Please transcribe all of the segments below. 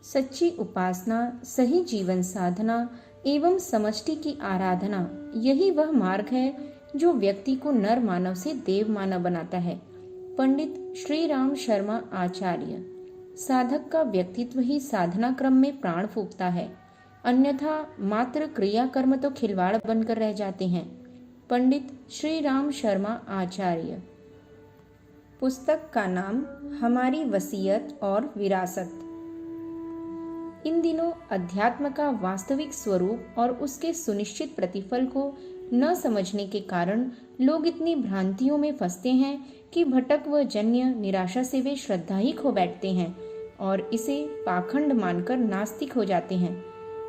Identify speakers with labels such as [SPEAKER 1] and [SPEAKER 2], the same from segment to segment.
[SPEAKER 1] सच्ची उपासना, सही जीवन साधना एवं समष्टि की आराधना, यही वह मार्ग है जो व्यक्ति को नर मानव से देव मानव बनाता है। पंडित श्री राम शर्मा आचार्य। साधक का व्यक्तित्व ही साधना क्रम में प्राण फूंकता है, अन्यथा मात्र क्रिया कर्म तो खिलवाड़ बनकर रह जाते हैं। पंडित श्री राम शर्मा आचार्य। पुस्तक का नाम हमारी वसीयत और विरासत। इन दिनों अध्यात्म का वास्तविक स्वरूप और उसके सुनिश्चित प्रतिफल को न समझने के कारण लोग इतनी भ्रांतियों में फंसते हैं कि भटक व जन्य निराशा से वे श्रद्धा ही खो बैठते हैं और इसे पाखंड मानकर नास्तिक हो जाते हैं।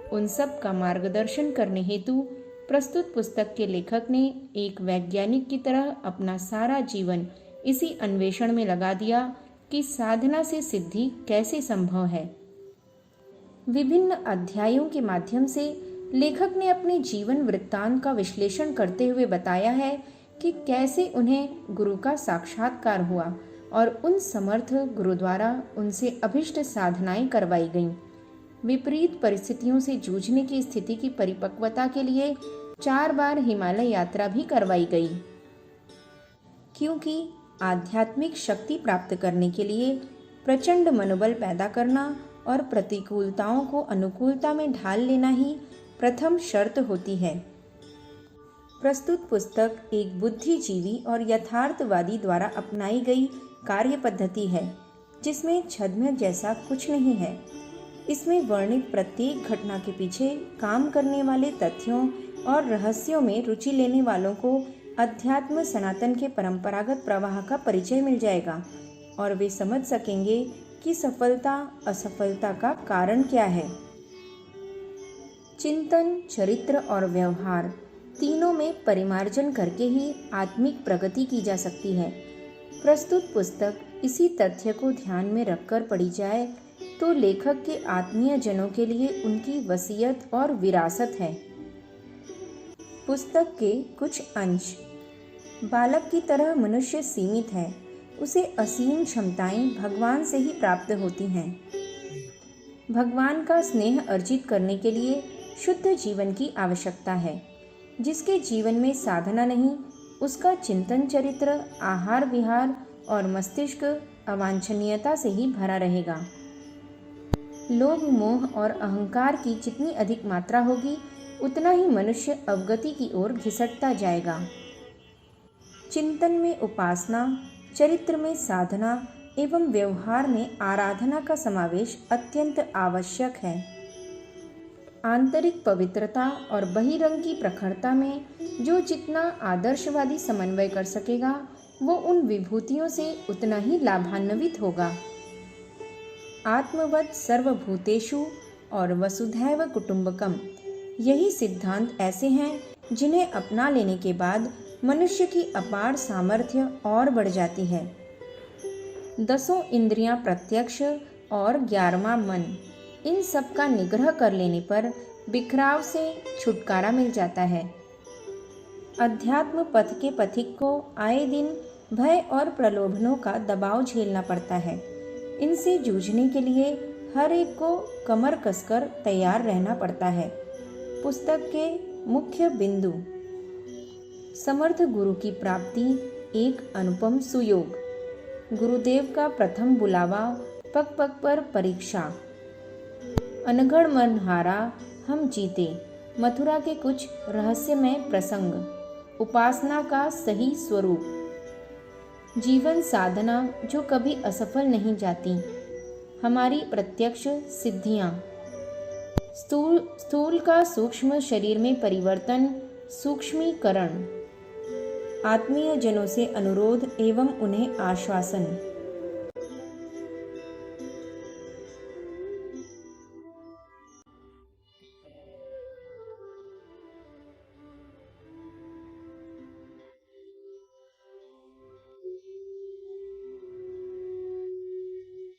[SPEAKER 1] उन सब का मार्गदर्शन करने हेतु प्रस्तुत पुस्तक के लेखक ने एक वैज्ञानिक की तरह अपना सारा जीवन इसी अन्वेषण में लगा दिया कि साधना से सिद्धि कैसे संभव है। विभिन्न अध्यायों के माध्यम से लेखक ने अपने जीवन वृत्तांत का विश्लेषण करते हुए बताया है कि कैसे उन्हें गुरु का साक्षात्कार हुआ और उन समर्थ गुरु द्वारा उनसे अभिष्ट साधनाएं करवाई गईं। विपरीत परिस्थितियों से जूझने की स्थिति की परिपक्वता के लिए 4 बार हिमालय यात्रा भी करवाई गई, क्योंकि आध्यात्मिक शक्ति प्राप्त करने के लिए प्रचंड मनोबल पैदा करना और प्रतिकूलताओं को अनुकूलता में ढाल लेना ही प्रथम शर्त होती है। प्रस्तुत पुस्तक एक बुद्धिजीवी और यथार्थवादी द्वारा अपनाई गई कार्य पद्धति है, जिसमें छद्म जैसा कुछ नहीं है। इसमें वर्णित प्रत्येक घटना के पीछे काम करने वाले तथ्यों और रहस्यों में रुचि लेने वालों को अध्यात्म सनातन के परंपरागत प्रवाह का परिचय मिल जाएगा और वे समझ सकेंगे कि सफलता असफलता का कारण क्या है। चिंतन, चरित्र और व्यवहार तीनों में परिमार्जन करके ही आत्मिक प्रगति की जा सकती है। प्रस्तुत पुस्तक इसी तथ्य को ध्यान में रखकर पढ़ी जाए तो लेखक के आत्मीय जनों के लिए उनकी वसीयत और विरासत है। पुस्तक के कुछ अंश। बालक की तरह मनुष्य सीमित है, उसे असीम क्षमताएं भगवान से ही प्राप्त होती हैं। भगवान का स्नेह अर्जित करने के लिए शुद्ध जीवन की आवश्यकता है। जिसके जीवन में साधना नहीं, उसका चिंतन, चरित्र, आहार विहार और मस्तिष्क अवांछनीयता से ही भरा रहेगा। लोभ, मोह और अहंकार की जितनी अधिक मात्रा होगी, उतना ही मनुष्य अवगति की ओर घिसटता जाएगा। चिंतन में उपासना, चरित्र में साधना एवं व्यवहार में आराधना का समावेश अत्यंत आवश्यक है। आंतरिक पवित्रता और बहिरंग की प्रखरता में जो जितना आदर्शवादी समन्वय कर सकेगा, वो उन विभूतियों से उतना ही लाभान्वित होगा। आत्मवत् सर्वभूतेषु और वसुधैव कुटुंबकम, यही सिद्धांत ऐसे हैं जिन्हें अपना लेने के बाद मनुष्य की अपार सामर्थ्य और बढ़ जाती है। 10 इंद्रियां प्रत्यक्ष और 11वां मन, इन सब का निग्रह कर लेने पर बिखराव से छुटकारा मिल जाता है। अध्यात्म पथ के पथिक को आए दिन भय और प्रलोभनों का दबाव झेलना पड़ता है। इनसे जूझने के लिए हर एक को कमर कसकर तैयार रहना पड़ता है। पुस्तक के मुख्य बिंदु। समर्थ गुरु की प्राप्ति एक अनुपम सुयोग। गुरुदेव का प्रथम बुलावा, पग पग पर परीक्षा। अनगढ़ मन हारा हम जीते, मथुरा के कुछ रहस्यमय प्रसंग। उपासना का सही स्वरूप। जीवन साधना जो कभी असफल नहीं जाती। हमारी प्रत्यक्ष सिद्धियां। स्थूल का सूक्ष्म शरीर में परिवर्तन, सूक्ष्मीकरण। आत्मीय जनों से अनुरोध एवं उन्हें आश्वासन।